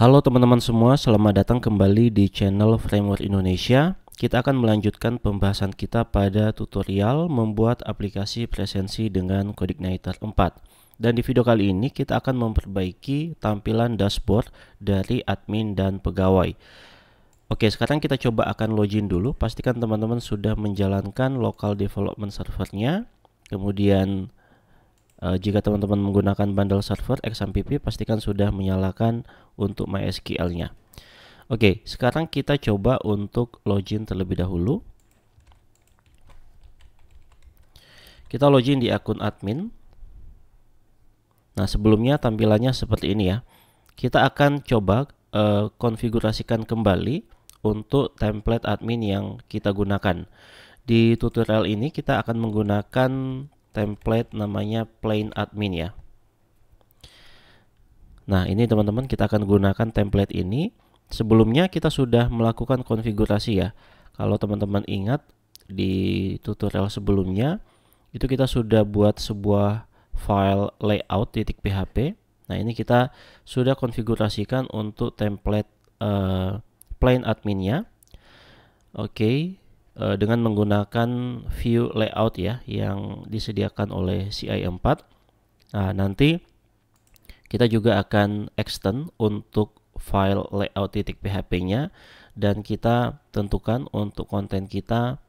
Halo teman-teman semua, selamat datang kembali di channel Framework Indonesia. Kita akan melanjutkan pembahasan kita pada tutorial membuat aplikasi presensi dengan CodeIgniter 4. Dan di video kali ini kita akan memperbaiki tampilan dashboard dari admin dan pegawai. Oke, sekarang kita coba akan login dulu. Pastikan teman-teman sudah menjalankan local development servernya. Kemudian jika teman-teman menggunakan bundle server XAMPP, pastikan sudah menyalakan untuk MySQL-nya. Oke, sekarang kita coba untuk login terlebih dahulu. Kita login di akun admin. Nah, sebelumnya tampilannya seperti ini ya. Kita akan coba konfigurasikan kembali untuk template admin yang kita gunakan. Di tutorial ini kita akan menggunakan template namanya plain admin ya. Nah, ini teman-teman, kita akan gunakan template ini. Sebelumnya kita sudah melakukan konfigurasi ya. Kalau teman-teman ingat di tutorial sebelumnya itu kita sudah buat sebuah file layout.php. Nah, ini kita sudah konfigurasikan untuk template plain adminnya. Oke, dengan menggunakan view layout ya yang disediakan oleh CI4. Nah, nanti kita juga akan extend untuk file layout.php-nya dan kita tentukan untuk konten kita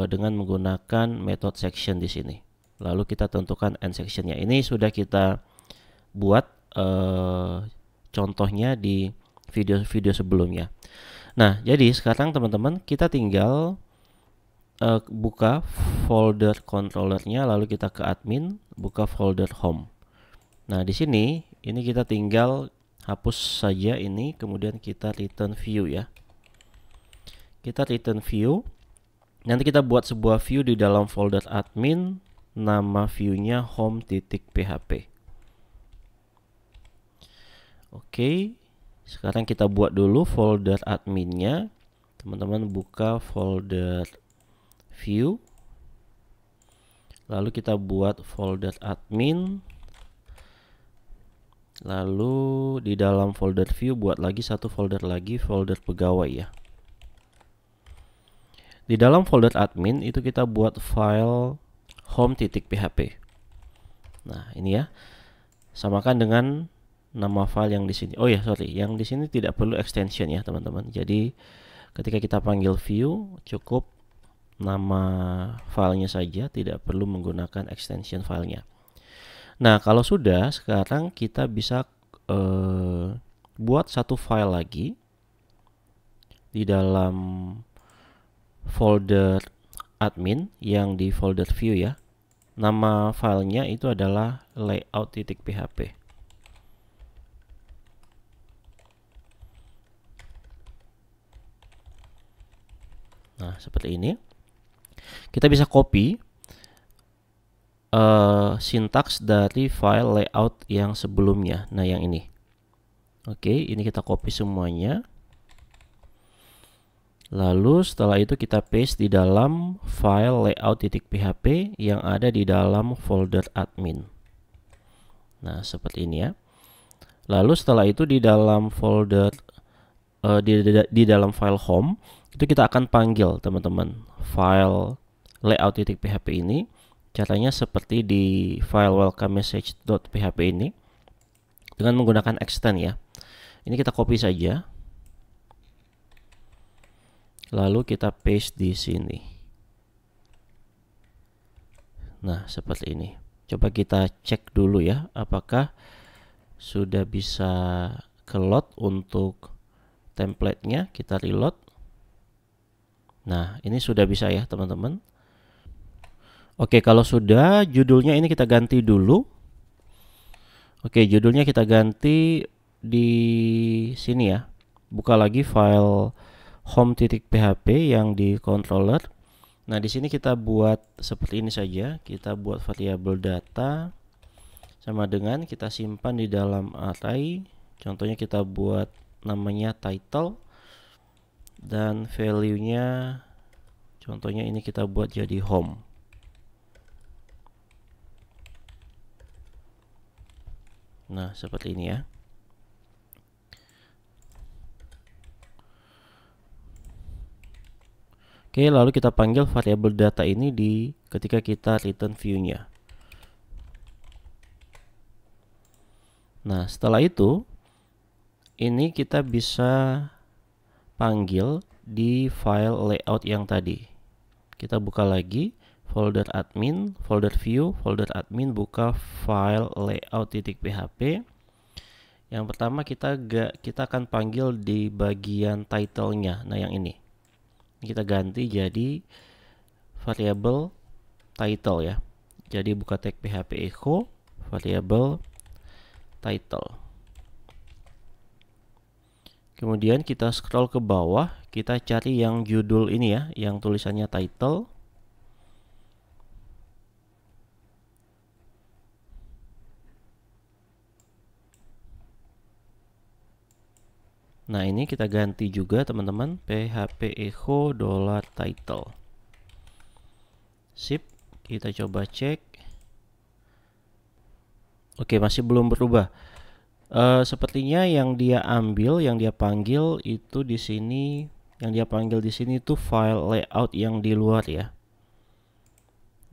dengan menggunakan method section di sini. Lalu kita tentukan end section-nya. Ini sudah kita buat contohnya di video sebelumnya. Nah, jadi sekarang teman-teman kita tinggal buka folder controllernya, lalu kita ke admin, buka folder home. Nah, di sini ini kita tinggal hapus saja ini, kemudian kita return view ya. Kita return view. Nanti kita buat sebuah view di dalam folder admin, nama view-nya home.php. Oke, sekarang kita buat dulu folder adminnya. Teman-teman buka folder view, lalu kita buat folder admin. Lalu di dalam folder view buat lagi satu folder lagi, folder pegawai ya. Di dalam folder admin itu kita buat file home.php. Nah, ini ya. Samakan dengan nama file yang di sini. Oh ya, sorry, yang di sini tidak perlu extension ya, teman-teman. Jadi ketika kita panggil view cukup nama filenya saja, tidak perlu menggunakan extension filenya. Nah, kalau sudah, sekarang kita bisa buat satu file lagi di dalam folder admin yang di folder view ya. Nama filenya itu adalah layout.php. Nah, seperti ini. Kita bisa copy sintaks dari file layout yang sebelumnya. Nah, yang ini. Oke, ini kita copy semuanya. Lalu setelah itu kita paste di dalam file layout.php yang ada di dalam folder admin. Nah, seperti ini ya. Lalu setelah itu di dalam folder di dalam file home itu kita akan panggil teman-teman file layout.php ini. Caranya seperti di file welcome message.php ini dengan menggunakan extend ya. Ini kita copy saja. Lalu kita paste di sini. Nah, seperti ini. Coba kita cek dulu ya, apakah sudah bisa ke load untuk template-nya. Kita reload. Nah, ini sudah bisa ya, teman-teman. Oke, kalau sudah, judulnya ini kita ganti dulu. Oke, judulnya kita ganti di sini ya. Buka lagi file home.php yang di controller. Nah, di sini kita buat seperti ini saja. Kita buat variabel data sama dengan kita simpan di dalam array. Contohnya kita buat namanya title dan value-nya contohnya ini kita buat jadi home. Nah, seperti ini ya. Oke, lalu kita panggil variabel data ini di ketika kita return view-nya. Nah, setelah itu ini kita bisa panggil di file layout yang tadi. Kita buka lagi folder admin, folder view, folder admin, buka file layout.php. Yang pertama kita akan panggil di bagian title-nya. Nah, yang ini. Kita ganti jadi variabel title ya. Jadi buka tag php echo variabel title. Kemudian kita scroll ke bawah, kita cari yang judul ini ya, yang tulisannya title. Nah, ini kita ganti juga teman-teman, php echo $title. Sip, kita coba cek. Oke, masih belum berubah. Sepertinya yang dia ambil, yang dia panggil itu di sini, yang dia panggil di sini itu file layout yang di luar ya.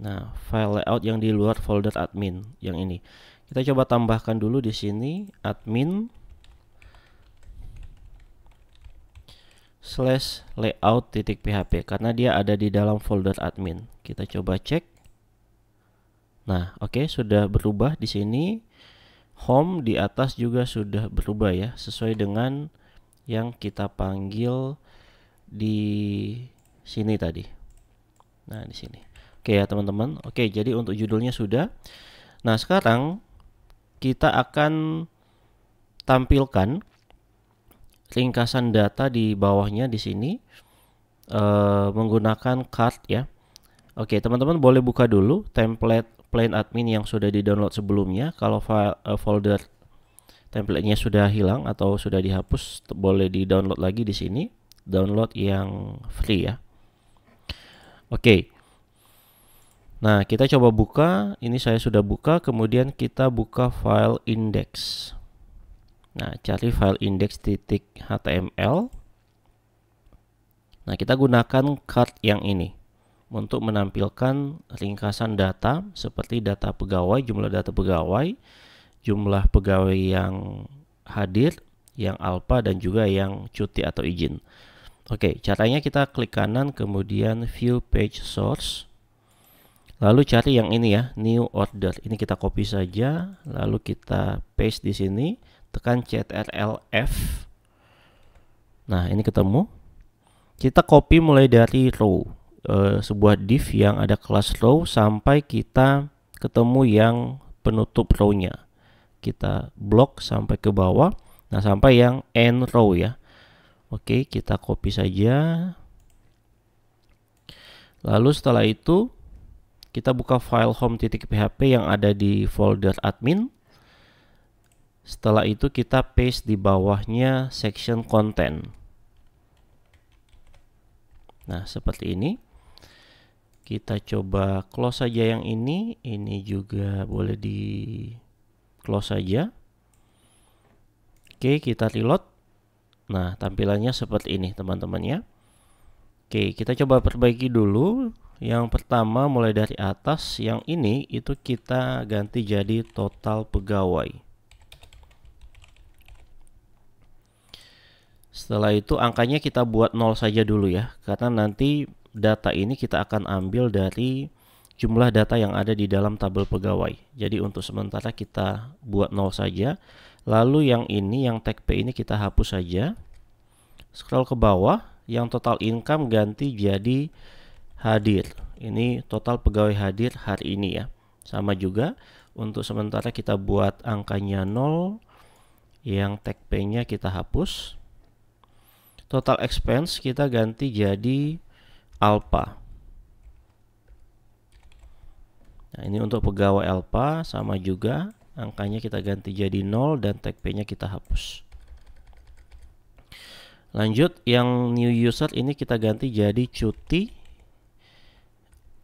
Nah, file layout yang di luar folder admin yang ini. Kita coba tambahkan dulu di sini admin /layout.php karena dia ada di dalam folder admin. Kita coba cek. Nah, oke, sudah berubah di sini. Home di atas juga sudah berubah ya, sesuai dengan yang kita panggil di sini tadi. Nah, di sini. Oke ya, teman-teman. Oke, jadi untuk judulnya sudah. Nah, sekarang kita akan tampilkan ringkasan data di bawahnya di sini menggunakan card ya. Oke, teman-teman boleh buka dulu template plain admin yang sudah di-download sebelumnya. Kalau folder template-nya sudah hilang atau sudah dihapus, boleh di-download lagi di sini. Download yang free ya. Oke. Nah, kita coba buka. Ini saya sudah buka, kemudian kita buka file index. Nah, cari file index.html. Nah, kita gunakan card yang ini untuk menampilkan ringkasan data seperti data pegawai, jumlah data pegawai, jumlah pegawai yang hadir, yang alpha, dan juga yang cuti atau izin. Oke, caranya kita klik kanan, kemudian view page source, lalu cari yang ini ya, new order. Ini kita copy saja, lalu kita paste di sini, tekan Ctrl F. Nah, ini ketemu. Kita copy mulai dari row, sebuah div yang ada kelas row sampai kita ketemu yang penutup row-nya. Kita blok sampai ke bawah. Nah, sampai yang end row ya. Oke, kita copy saja. Lalu setelah itu kita buka file home.php yang ada di folder admin. Setelah itu kita paste di bawahnya section content. Nah, seperti ini. Kita coba close saja yang ini juga boleh di close saja. Oke, kita reload. Nah, tampilannya seperti ini teman-teman ya. Oke, kita coba perbaiki dulu. Yang pertama mulai dari atas, yang ini itu kita ganti jadi total pegawai. Setelah itu angkanya kita buat 0 saja dulu ya, karena nanti data ini kita akan ambil dari jumlah data yang ada di dalam tabel pegawai. Jadi untuk sementara kita buat 0 saja. Lalu yang ini, yang tag P ini kita hapus saja. Scroll ke bawah, yang total income ganti jadi hadir. Ini total pegawai hadir hari ini ya. Sama juga untuk sementara kita buat angkanya 0, yang tag P-nya kita hapus. Total expense kita ganti jadi alpha. Nah, ini untuk pegawai alpha sama juga, angkanya kita ganti jadi 0 dan tag P-nya kita hapus. Lanjut, yang new user ini kita ganti jadi cuti,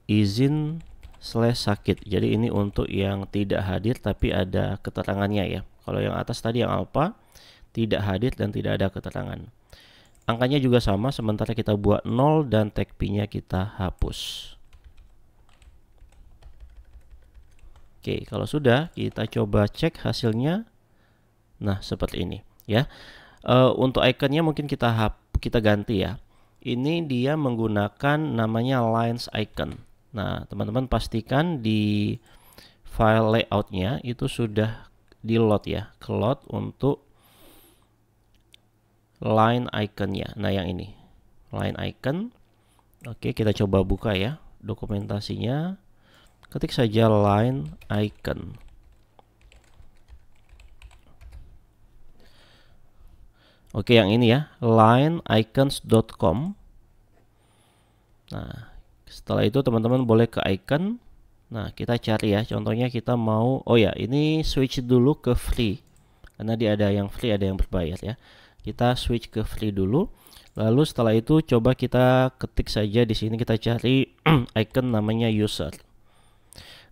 izin /sakit. Jadi ini untuk yang tidak hadir tapi ada keterangannya ya. Kalau yang atas tadi yang alpha tidak hadir dan tidak ada keterangan. angkanya juga sama, sementara kita buat 0 dan tag P-nya kita hapus. Oke, kalau sudah, kita coba cek hasilnya. Nah, seperti ini ya. Untuk ikonnya mungkin kita ganti ya. Ini dia menggunakan namanya lines icon. Nah, teman-teman pastikan di file layoutnya itu sudah di load ya, ke load untuk line iconnya. Nah, yang ini line icon. Oke, kita coba buka ya dokumentasinya. Ketik saja line icon. Oke, yang ini ya, lineicons.com. Nah, setelah itu teman-teman boleh ke icon. Nah, kita cari ya, contohnya kita mau, oh ya, ini switch dulu ke free. Karena dia ada yang free, ada yang berbayar ya. Kita switch ke free dulu. Lalu setelah itu coba kita ketik saja di sini, kita cari icon namanya user.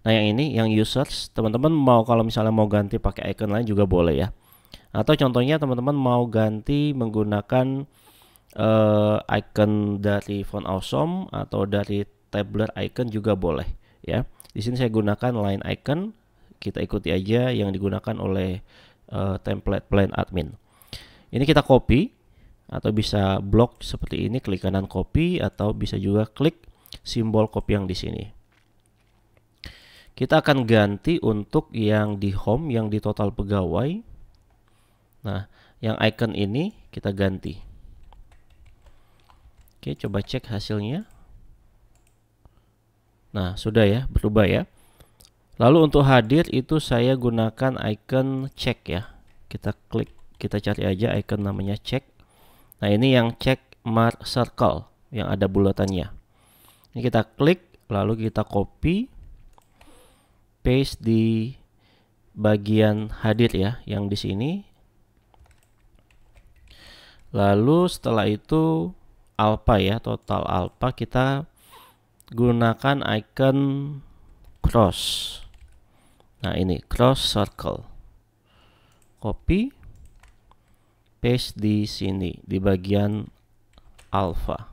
Nah, yang ini, yang users, teman-teman mau kalau misalnya mau ganti pakai icon lain juga boleh ya. Atau contohnya teman-teman mau ganti menggunakan icon dari Font Awesome atau dari Tabler icon juga boleh ya. Di sini saya gunakan line icon. Kita ikuti aja yang digunakan oleh template plan admin. Ini kita copy atau bisa blok seperti ini, klik kanan copy, atau bisa juga klik simbol copy yang di sini. Kita akan ganti untuk yang di home, yang di total pegawai. Nah, yang icon ini kita ganti. Oke, coba cek hasilnya. Nah, sudah ya, berubah ya. Lalu untuk hadir itu saya gunakan icon check ya. Kita klik, kita cari aja icon namanya check. Nah, ini yang check mark circle yang ada bulatannya. Ini kita klik, lalu kita copy, paste di bagian hadir ya, yang di sini. Lalu setelah itu alpha ya, total alpha, kita gunakan icon cross. Nah, ini cross circle. Copy, paste di sini di bagian alpha.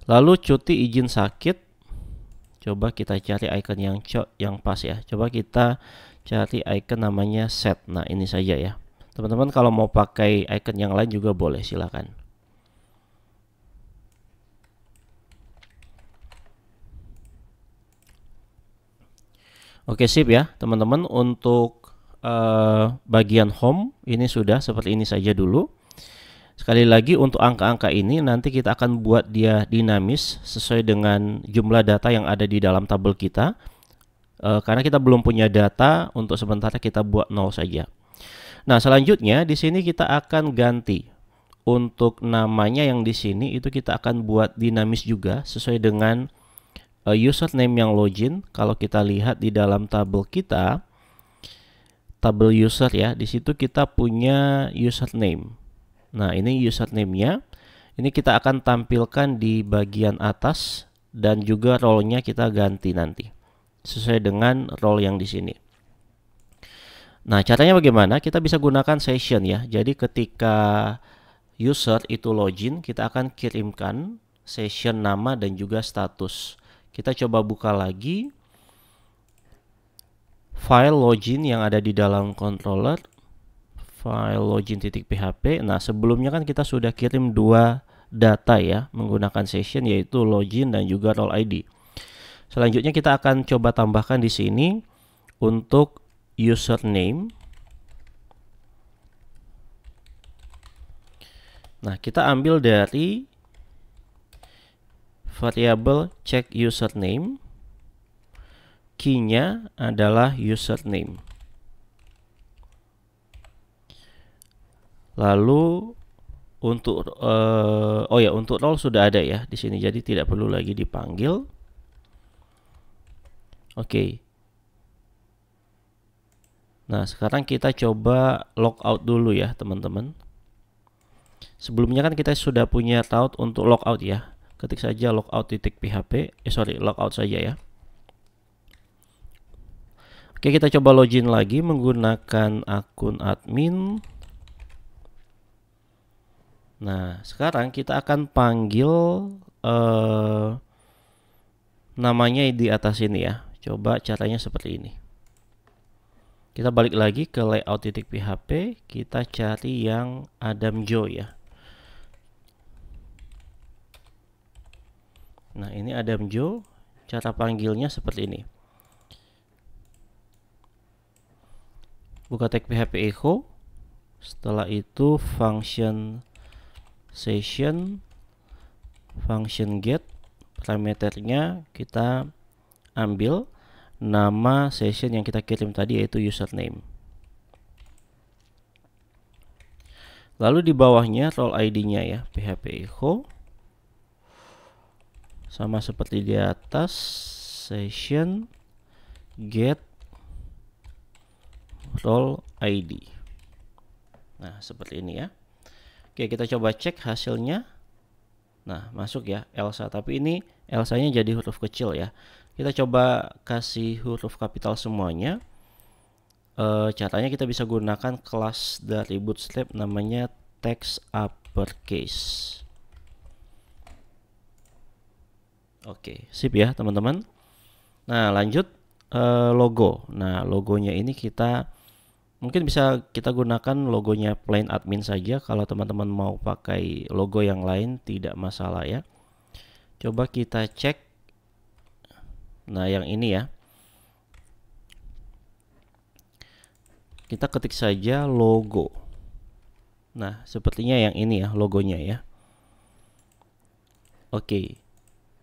Lalu cuti izin sakit. Coba kita cari icon yang pas ya. Coba kita cari icon namanya set. Nah, ini saja ya. Teman-teman kalau mau pakai icon yang lain juga boleh, silakan. Oke, sip ya teman-teman. Untuk bagian home ini sudah seperti ini saja dulu. Sekali lagi untuk angka-angka ini nanti kita akan buat dia dinamis sesuai dengan jumlah data yang ada di dalam tabel kita. Karena kita belum punya data, untuk sementara kita buat 0 saja. Nah, selanjutnya di sini kita akan ganti. Untuk namanya yang di sini itu kita akan buat dinamis juga sesuai dengan username yang login. Kalau kita lihat di dalam tabel kita, tabel user ya, di situ kita punya username. Nah, ini username-nya. Ini kita akan tampilkan di bagian atas dan juga role-nya kita ganti nanti sesuai dengan role yang di sini. Nah, caranya bagaimana? Kita bisa gunakan session ya. Jadi ketika user itu login, kita akan kirimkan session nama dan juga status. Kita coba buka lagi file login yang ada di dalam controller, file login.php. Nah, sebelumnya kan kita sudah kirim dua data ya menggunakan session, yaitu login dan juga role ID. Selanjutnya kita akan coba tambahkan di sini untuk username. Nah, kita ambil dari variabel check username. Key-nya adalah username. Lalu untuk untuk role sudah ada ya di sini, jadi tidak perlu lagi dipanggil. Oke. Nah, sekarang kita coba logout dulu ya, teman-teman. Sebelumnya kan kita sudah punya route untuk logout ya. Ketik saja logout.php, logout saja ya. Oke, kita coba login lagi menggunakan akun admin. Nah, sekarang kita akan panggil namanya di atas ini ya. Coba caranya seperti ini. Kita balik lagi ke layout.php, kita cari yang Adam Joe ya. Nah, ini Adam Joe, cara panggilnya seperti ini. Buka tag php echo, setelah itu function session, function get, parameternya kita ambil nama session yang kita kirim tadi yaitu username. Lalu di bawahnya role ID-nya ya, php echo. Sama seperti di atas, session get role ID. Nah, seperti ini ya. Oke, kita coba cek hasilnya. Nah, masuk ya Elsa, tapi ini Elsa-nya jadi huruf kecil ya. Kita coba kasih huruf kapital semuanya. Caranya kita bisa gunakan kelas dari Bootstrap namanya text uppercase. Oke, sip ya teman-teman. Nah, lanjut logo. Nah, logonya ini mungkin bisa kita gunakan logonya plain admin saja. Kalau teman-teman mau pakai logo yang lain tidak masalah ya. Coba kita cek. Nah, yang ini ya. Kita ketik saja logo. Nah, sepertinya yang ini ya logonya ya. Oke.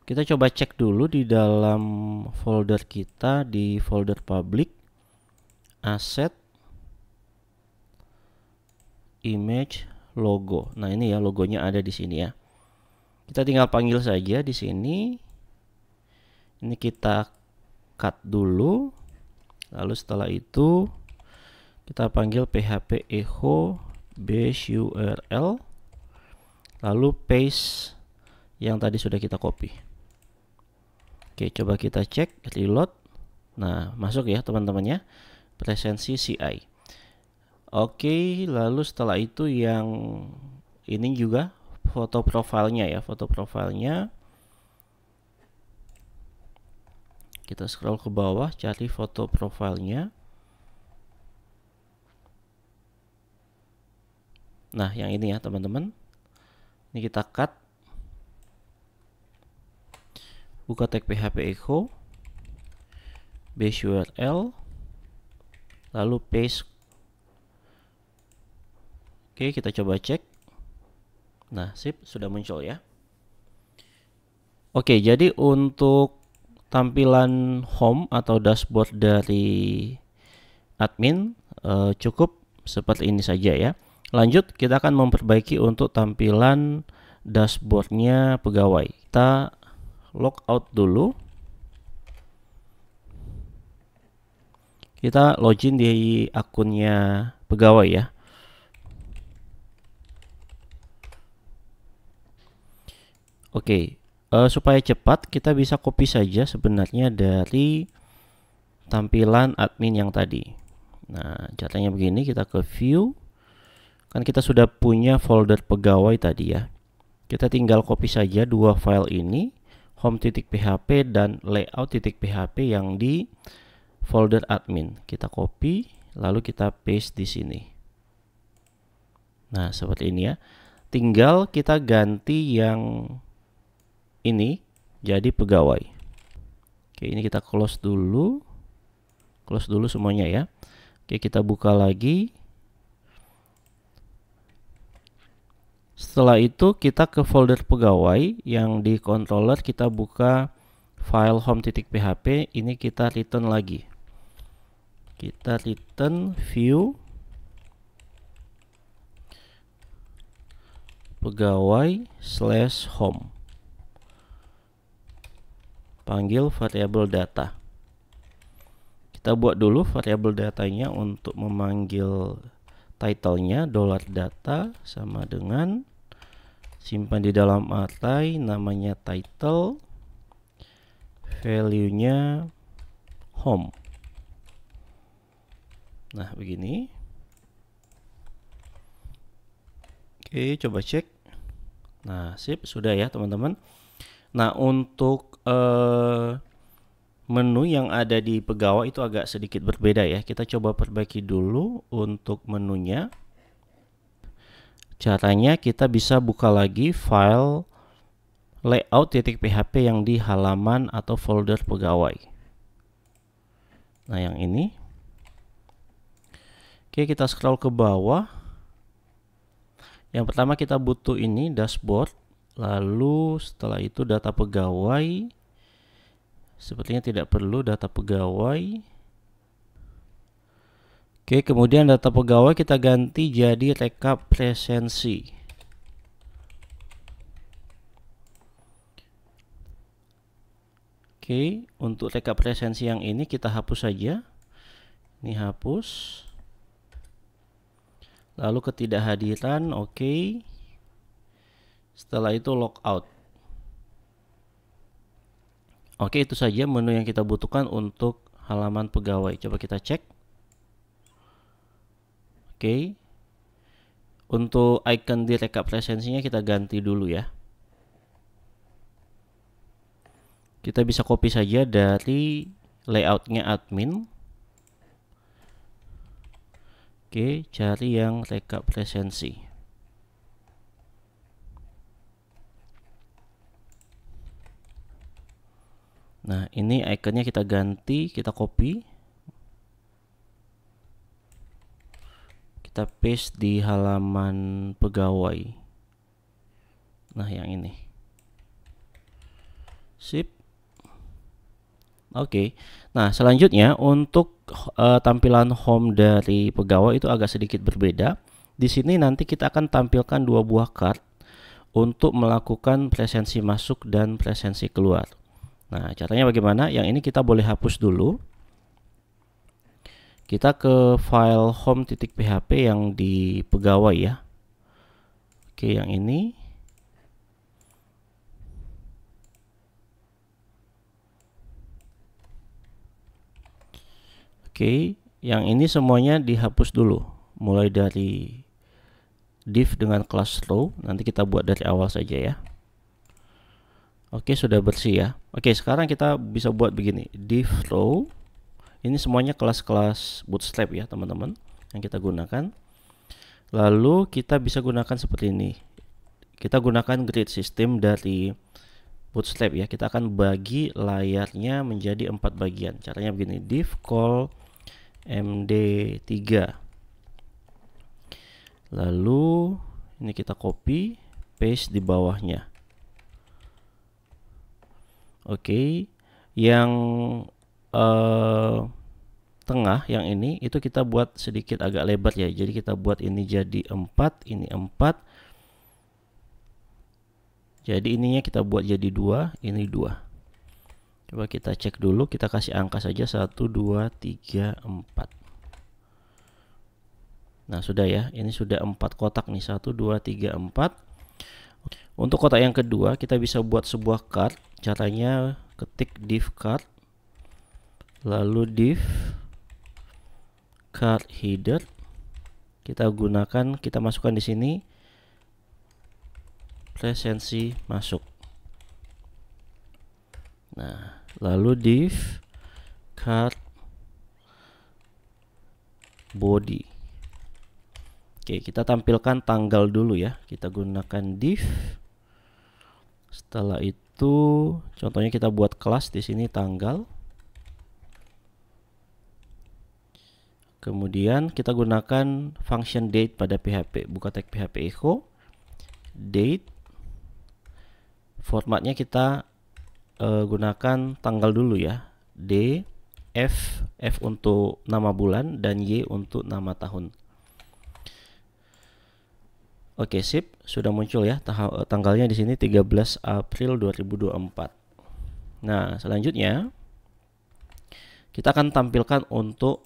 Kita coba cek dulu di dalam folder kita, di folder public, asset, image, logo. Nah, ini ya logonya ada di sini ya. Kita tinggal panggil saja di sini. Ini kita cut dulu. Lalu setelah itu kita panggil php echo base URL. Lalu paste yang tadi sudah kita copy. Oke, coba kita cek, reload. Nah, masuk ya teman-teman ya, presensi CI. Oke, lalu setelah itu yang ini juga foto profilnya ya, foto profilnya. Kita scroll ke bawah, cari foto profilnya. Nah, yang ini ya teman-teman. Ini kita cut. Buka tag php echo base URL, lalu paste. Oke, kita coba cek. Nah, sip, sudah muncul ya. Oke, jadi untuk tampilan home atau dashboard dari admin cukup seperti ini saja ya. Lanjut, kita akan memperbaiki untuk tampilan dashboardnya pegawai. Kita logout dulu. Kita login di akunnya pegawai ya. Oke, supaya cepat kita bisa copy saja sebenarnya dari tampilan admin yang tadi. Nah, caranya begini, kita ke view. Kan kita sudah punya folder pegawai tadi ya. Kita tinggal copy saja dua file ini, home.php dan layout.php yang di folder admin. Kita copy, lalu kita paste di sini. Nah, seperti ini ya. Tinggal kita ganti yang ini jadi pegawai. Oke, ini kita close dulu. Close dulu semuanya ya. Oke, kita buka lagi. Setelah itu kita ke folder pegawai yang di controller, kita buka file home.php. Ini kita return lagi. Kita return view pegawai /home. Panggil variabel data. Kita buat dulu variabel datanya untuk memanggil title-nya $data sama dengan simpan di dalam array, namanya title, value-nya home. Nah, begini. Oke, coba cek. Nah, sip, sudah ya teman-teman. Nah, untuk menu yang ada di pegawai itu agak sedikit berbeda ya. Kita coba perbaiki dulu untuk menunya. Caranya kita bisa buka lagi file layout.php yang di halaman atau folder pegawai. Nah, yang ini. Oke, kita scroll ke bawah. Yang pertama kita butuh ini dashboard. Lalu setelah itu data pegawai. Sepertinya tidak perlu data pegawai. Oke, kemudian data pegawai kita ganti jadi rekap presensi. Oke, untuk rekap presensi yang ini kita hapus saja. Ini hapus. Lalu ketidakhadiran, oke. Setelah itu logout. Oke, itu saja menu yang kita butuhkan untuk halaman pegawai. Coba kita cek. Oke. Untuk icon di rekap presensinya kita ganti dulu ya. Kita bisa copy saja dari layoutnya admin. Oke, cari yang rekap presensi. Nah, ini ikonnya kita ganti, kita copy. Kita paste di halaman pegawai. Nah, yang ini. Sip. Oke. Nah, selanjutnya untuk tampilan home dari pegawai itu agak sedikit berbeda. Di sini nanti kita akan tampilkan dua buah card untuk melakukan presensi masuk dan presensi keluar. Nah, caranya bagaimana? Yang ini kita boleh hapus dulu. Kita ke file home.php yang di pegawai ya. Oke, yang ini. Oke, yang ini semuanya dihapus dulu. Mulai dari div dengan class row, nanti kita buat dari awal saja ya. Oke, sudah bersih ya. Oke, sekarang kita bisa buat begini. Div row. Ini semuanya kelas-kelas bootstrap ya, teman-teman, yang kita gunakan. Lalu kita bisa gunakan seperti ini. Kita gunakan grid system dari bootstrap ya. Kita akan bagi layarnya menjadi 4 bagian. Caranya begini. Div call md3. Lalu ini kita copy, paste di bawahnya. Oke, yang tengah yang ini itu kita buat sedikit agak lebar ya. Jadi kita buat ini jadi 4, ini 4. Jadi ininya kita buat jadi 2, ini 2. Coba kita cek dulu, kita kasih angka saja 1, 2, 3, 4. Nah, sudah ya. Ini sudah 4 kotak nih, 1, 2, 3, 4. Untuk kotak yang kedua kita bisa buat sebuah card. Caranya ketik div card, lalu div card header. Kita masukkan di sini presensi masuk. Nah, lalu div card body. Oke, kita tampilkan tanggal dulu ya. Kita gunakan div. Setelah itu, contohnya kita buat kelas di sini tanggal. Kemudian kita gunakan function date pada PHP. Buka tag PHP echo date. Formatnya kita gunakan tanggal dulu ya. D, F untuk nama bulan dan Y untuk nama tahun. Oke, sip, sudah muncul ya tanggalnya di sini 13 April 2024. Nah, selanjutnya kita akan tampilkan untuk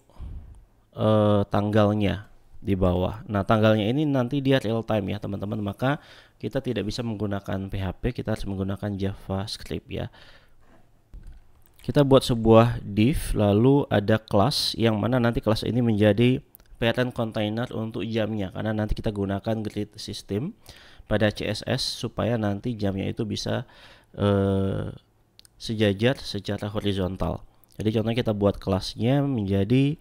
tanggalnya di bawah. Nah, tanggalnya ini nanti dia real time ya, teman-teman. Maka kita tidak bisa menggunakan PHP, kita harus menggunakan JavaScript ya. Kita buat sebuah div, lalu ada kelas yang mana nanti kelas ini menjadi parent container untuk jamnya, karena nanti kita gunakan grid system pada CSS supaya nanti jamnya itu bisa sejajar secara horizontal. Jadi contohnya kita buat kelasnya menjadi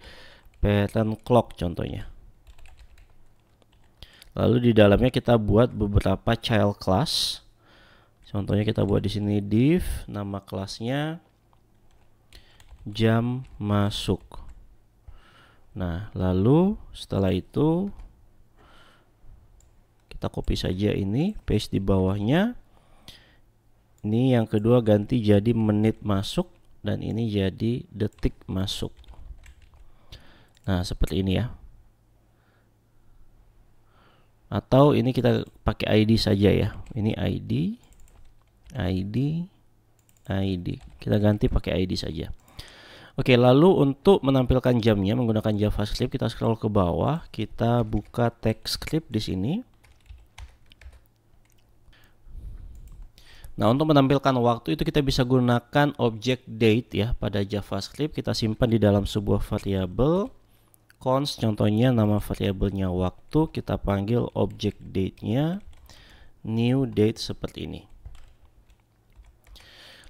parent clock contohnya. Lalu di dalamnya kita buat beberapa child class. Contohnya kita buat di sini div, nama kelasnya jam masuk. Nah, lalu setelah itu kita copy saja ini, paste di bawahnya. Ini yang kedua ganti jadi menit masuk dan ini jadi detik masuk. Nah, seperti ini ya. Atau ini kita pakai ID saja ya. Ini ID. Kita ganti pakai ID saja. Oke, lalu untuk menampilkan jamnya menggunakan JavaScript, kita scroll ke bawah, kita buka text script di sini. Nah, untuk menampilkan waktu itu kita bisa gunakan objek date ya pada JavaScript. Kita simpan di dalam sebuah variabel. Const contohnya nama variabelnya waktu, kita panggil objek date-nya new date seperti ini.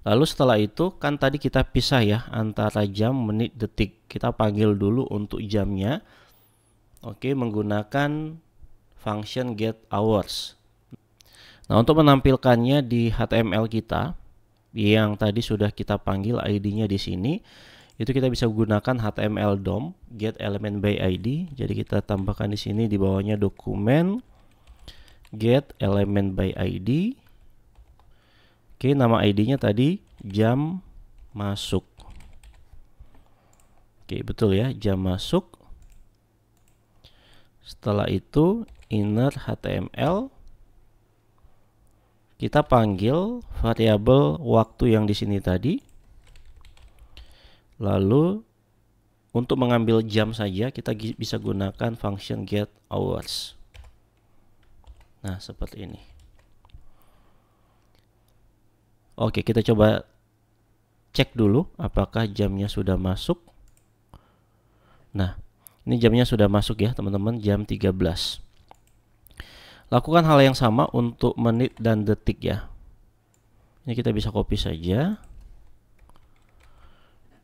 Lalu setelah itu kan tadi kita pisah ya antara jam, menit, detik. Kita panggil dulu untuk jamnya. Oke, menggunakan function get hours. Nah, untuk menampilkannya di HTML kita yang tadi sudah kita panggil ID-nya di sini, itu kita bisa gunakan HTML DOM get element by ID. Jadi kita tambahkan di sini di bawahnya dokumen get element by ID. Oke, nama ID-nya tadi jam masuk. Oke, betul ya, jam masuk. Setelah itu inner HTML, kita panggil variabel waktu yang di sini tadi. Lalu untuk mengambil jam saja kita bisa gunakan function get hours. Nah, seperti ini. Oke, kita coba cek dulu apakah jamnya sudah masuk. Nah, ini jamnya sudah masuk ya teman-teman, jam 13. Lakukan hal yang sama untuk menit dan detik ya. Ini kita bisa copy saja.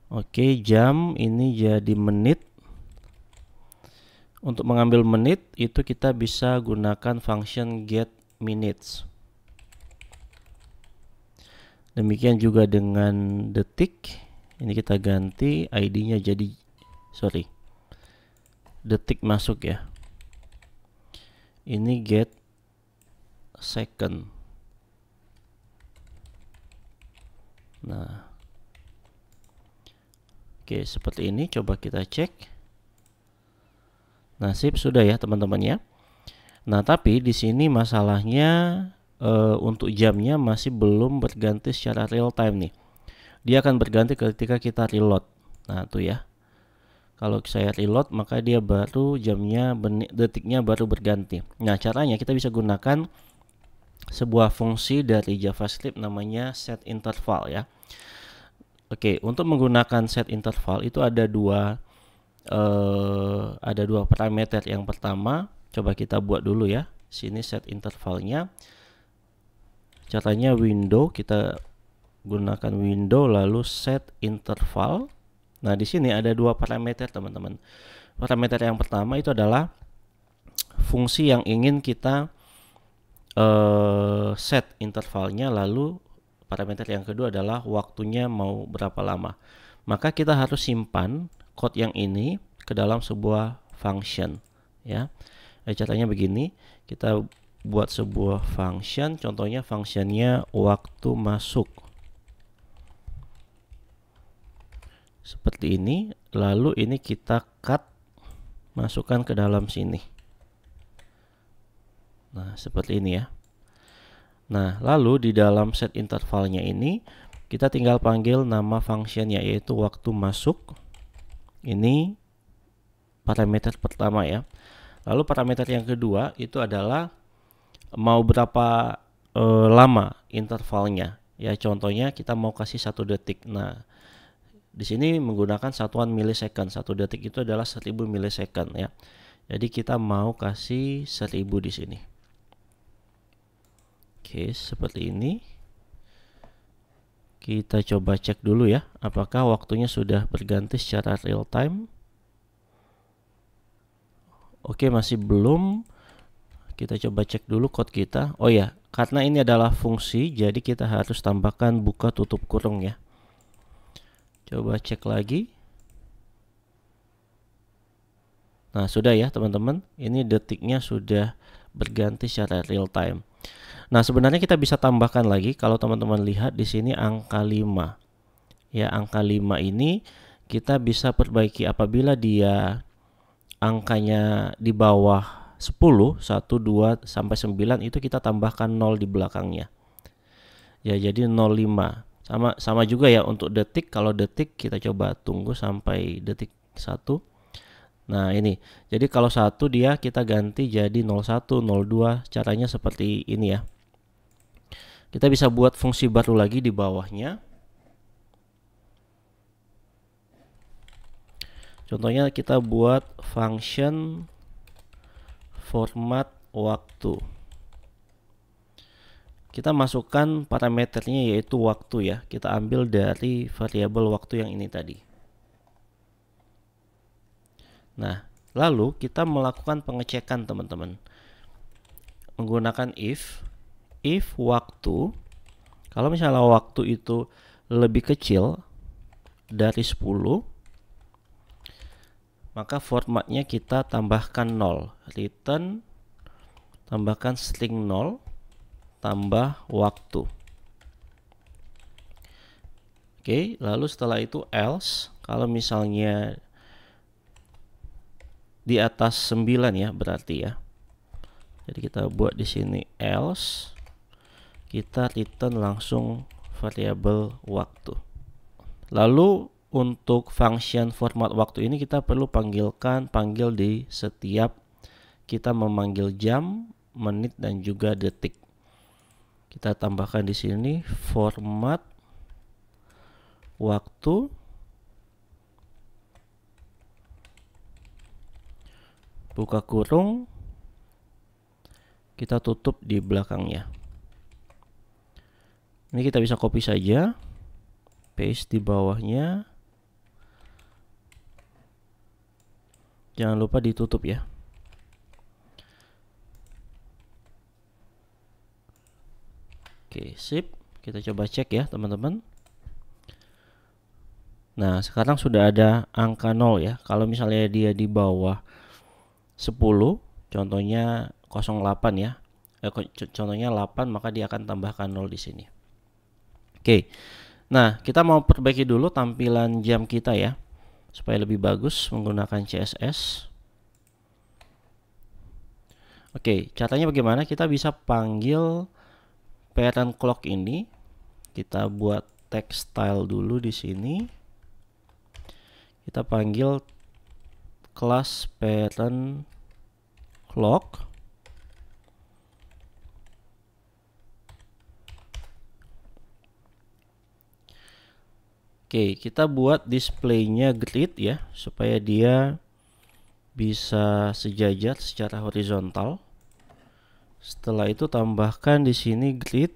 Oke, jam ini jadi menit. Untuk mengambil menit itu kita bisa gunakan function get minutes. Demikian juga dengan detik. Ini kita ganti ID-nya jadi detik masuk ya. Ini get second. Nah, oke, seperti ini. Coba kita cek. Nah, sip, sudah ya teman-teman ya. Nah, tapi di sini masalahnya untuk jamnya masih belum berganti secara real time nih. Dia akan berganti ketika kita reload. Nah, tuh ya. Kalau saya reload maka dia baru jamnya, detiknya baru berganti. Nah, caranya kita bisa gunakan sebuah fungsi dari JavaScript namanya set interval ya. Oke, untuk menggunakan set interval itu ada dua parameter. Yang pertama, coba kita buat dulu ya. Sini set intervalnya. Caranya window, kita gunakan window lalu set interval. Nah, di sini ada dua parameter teman-teman. Parameter yang pertama itu adalah fungsi yang ingin kita set intervalnya, lalu parameter yang kedua adalah waktunya mau berapa lama. Maka kita harus simpan code yang ini ke dalam sebuah function ya. Caranya begini, kita buat sebuah function, contohnya functionnya waktu masuk. Seperti ini, lalu ini kita cut, masukkan ke dalam sini. Nah, seperti ini ya. Nah, lalu di dalam set intervalnya ini kita tinggal panggil nama functionnya, yaitu waktu masuk. Ini parameter pertama ya. Lalu parameter yang kedua itu adalah mau berapa lama intervalnya. Ya, contohnya kita mau kasih 1 detik. Nah, di sini menggunakan satuan millisecond. 1 detik itu adalah 1000 millisecond ya. Jadi kita mau kasih 1000 di sini. Oke, seperti ini. Kita coba cek dulu ya, apakah waktunya sudah berganti secara real time. Oke, masih belum. Kita coba cek dulu code kita. Oh ya, karena ini adalah fungsi, jadi kita harus tambahkan buka tutup kurung ya. Coba cek lagi. Nah, sudah ya teman-teman. Ini detiknya sudah berganti secara real time. Nah, sebenarnya kita bisa tambahkan lagi. Kalau teman-teman lihat di sini angka 5. Ya, angka 5 ini kita bisa perbaiki apabila dia angkanya di bawah 10, 1, 2 sampai 9 itu kita tambahkan 0 di belakangnya. Ya, jadi 05. Sama juga ya untuk detik. Kalau detik kita coba tunggu sampai detik 1. Nah, ini. Jadi kalau 1 dia kita ganti jadi 01, 02. Caranya seperti ini ya. Kita bisa buat fungsi baru lagi di bawahnya. Contohnya kita buat function format waktu. Kita masukkan parameternya yaitu waktu ya. Kita ambil dari variabel waktu yang ini tadi. Nah, lalu kita melakukan pengecekan teman-teman. Menggunakan if waktu, kalau misalnya waktu itu lebih kecil dari 10, maka formatnya kita tambahkan 0. Return, tambahkan string 0, tambah waktu. Oke, lalu setelah itu else, kalau misalnya di atas 9 ya berarti ya. Jadi kita buat di sini else, kita return langsung variabel waktu. Lalu untuk function format waktu ini kita perlu panggil di setiap kita memanggil jam, menit dan juga detik. Kita tambahkan di sini format waktu buka kurung, kita tutup di belakangnya. Ini kita bisa copy saja, paste di bawahnya. Jangan lupa ditutup ya. Oke, sip. Kita coba cek ya teman-teman. Nah, sekarang sudah ada angka 0 ya. Kalau misalnya dia di bawah 10, contohnya 08 ya. Contohnya 8, maka dia akan tambahkan 0 di sini. Oke. Nah, kita mau perbaiki dulu tampilan jam kita ya, supaya lebih bagus menggunakan CSS. Oke, caranya bagaimana? Kita bisa panggil parent clock ini. Kita buat text style dulu di sini. Kita panggil kelas parent clock. Oke, kita buat displaynya grid ya, supaya dia bisa sejajar secara horizontal. Setelah itu tambahkan di sini grid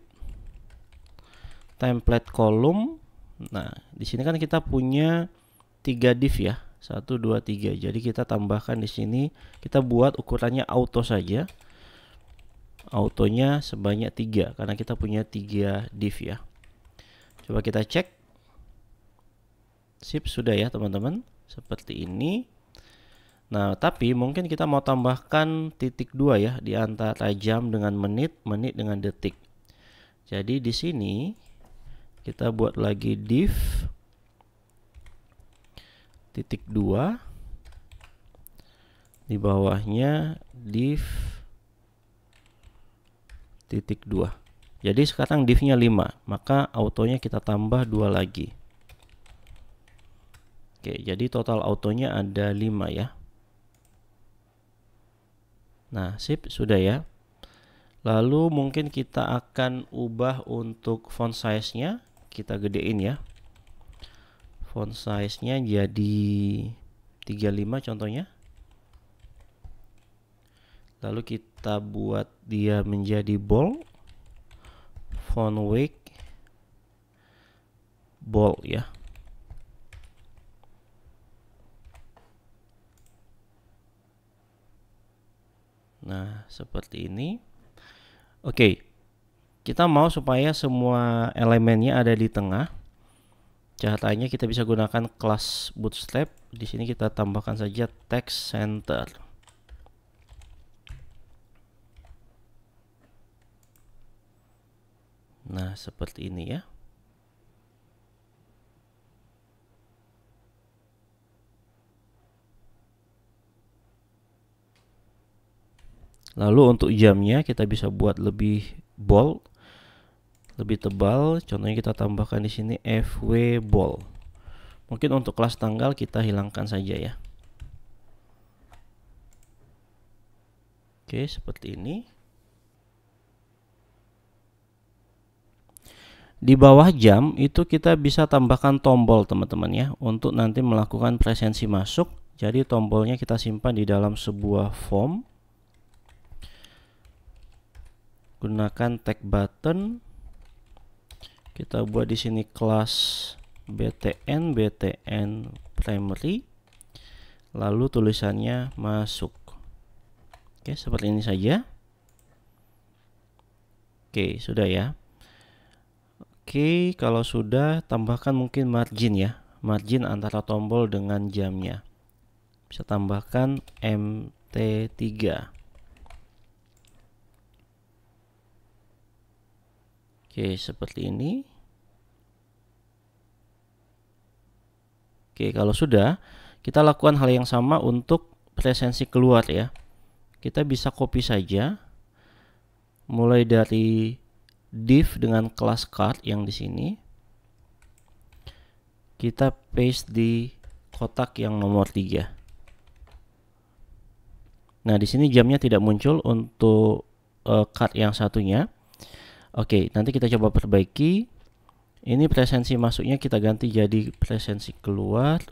template column. Nah, di sini kan kita punya 3 div ya, 1, 2, 3. Jadi kita tambahkan di sini, kita buat ukurannya auto saja. Autonya sebanyak 3 karena kita punya 3 div ya. Coba kita cek. Sip, sudah ya teman-teman, seperti ini. Nah, tapi mungkin kita mau tambahkan titik 2 ya di antara jam dengan menit, menit dengan detik. Jadi di sini kita buat lagi div titik 2, di bawahnya div titik 2. Jadi sekarang divnya 5, maka autonya kita tambah 2 lagi. Oke, jadi total autonya ada 5 ya. Nah, sip, sudah ya. Lalu mungkin kita akan ubah untuk font size-nya. Kita gedein ya. Font size-nya jadi 35 contohnya. Lalu kita buat dia menjadi bold. font weight bold ya. Nah, seperti ini. Oke. Kita mau supaya semua elemennya ada di tengah. Caranya kita bisa gunakan kelas Bootstrap. Di sini kita tambahkan saja text center. Nah, seperti ini ya. Lalu untuk jamnya kita bisa buat lebih bold, lebih tebal. Contohnya kita tambahkan di sini FW bold. Mungkin untuk kelas tanggal kita hilangkan saja ya. Oke, seperti ini. Di bawah jam itu kita bisa tambahkan tombol teman-teman ya, untuk nanti melakukan presensi masuk. Jadi tombolnya kita simpan di dalam sebuah form. Gunakan tag button. Kita buat di sini kelas btn primary. Lalu tulisannya masuk. Oke, seperti ini saja. Oke, sudah ya. Oke, kalau sudah, tambahkan mungkin margin ya. Margin antara tombol dengan jamnya. Bisa tambahkan MT3. Oke, seperti ini. Oke, kalau sudah, kita lakukan hal yang sama untuk presensi keluar ya. Kita bisa copy saja, mulai dari div dengan kelas card yang di sini. Kita paste di kotak yang nomor 3. Nah, di sini jamnya tidak muncul untuk card yang satunya. Oke, nanti kita coba perbaiki. Ini presensi masuknya kita ganti jadi presensi keluar.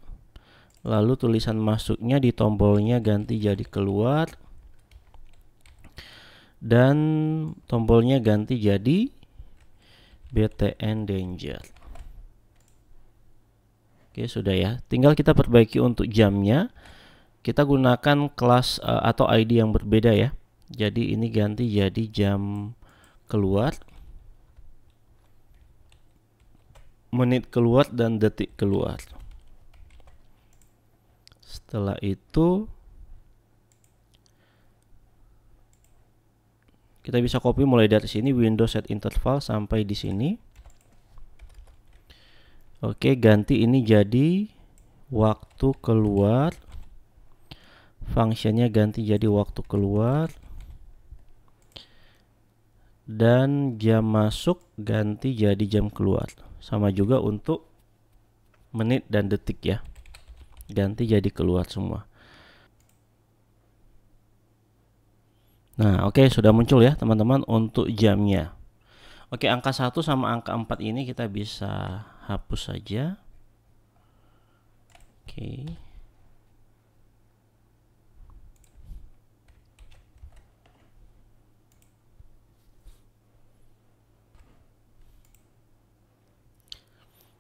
Lalu tulisan masuknya di tombolnya ganti jadi keluar. Dan tombolnya ganti jadi BTN danger. Oke, sudah ya. Tinggal kita perbaiki untuk jamnya. Kita gunakan kelas atau ID yang berbeda ya. Jadi ini ganti jadi jam keluar, menit keluar, dan detik keluar. Setelah itu kita bisa copy mulai dari sini, Windows set interval sampai di sini. Oke, ganti ini jadi waktu keluar. Fungsinya ganti jadi waktu keluar. Dan jam masuk ganti jadi jam keluar. Sama juga untuk menit dan detik ya. Ganti jadi keluar semua. Nah, oke, sudah muncul ya teman-teman untuk jamnya. Oke, angka 1 sama angka 4 ini kita bisa hapus saja. Oke.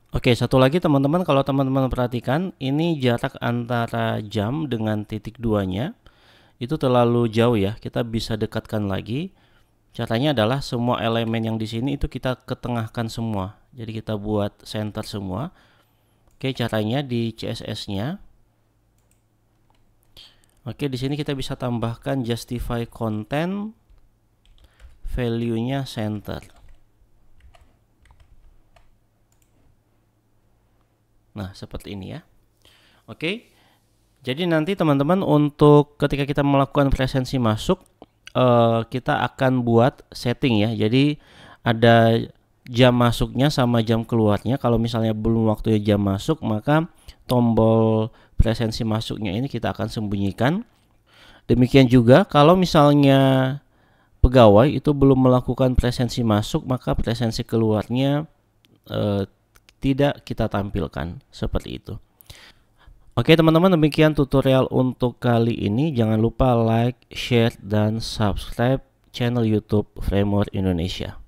Oke, satu lagi teman-teman, kalau teman-teman perhatikan, ini jarak antara jam dengan titik 2-nya itu terlalu jauh ya. Kita bisa dekatkan lagi. Caranya adalah semua elemen yang di sini itu kita ketengahkan semua. Jadi kita buat center semua. Oke, caranya di CSS-nya. Oke, di sini kita bisa tambahkan justify content, value-nya center. Nah, seperti ini ya. Oke. Jadi nanti teman-teman untuk ketika kita melakukan presensi masuk, kita akan buat setting ya. Jadi ada jam masuknya sama jam keluarnya. Kalau misalnya belum waktunya jam masuk, maka tombol presensi masuknya ini kita akan sembunyikan. Demikian juga kalau misalnya pegawai itu belum melakukan presensi masuk, maka presensi keluarnya tidak kita tampilkan seperti itu. Oke teman-teman, demikian tutorial untuk kali ini. Jangan lupa like, share, dan subscribe channel YouTube Framework Indonesia.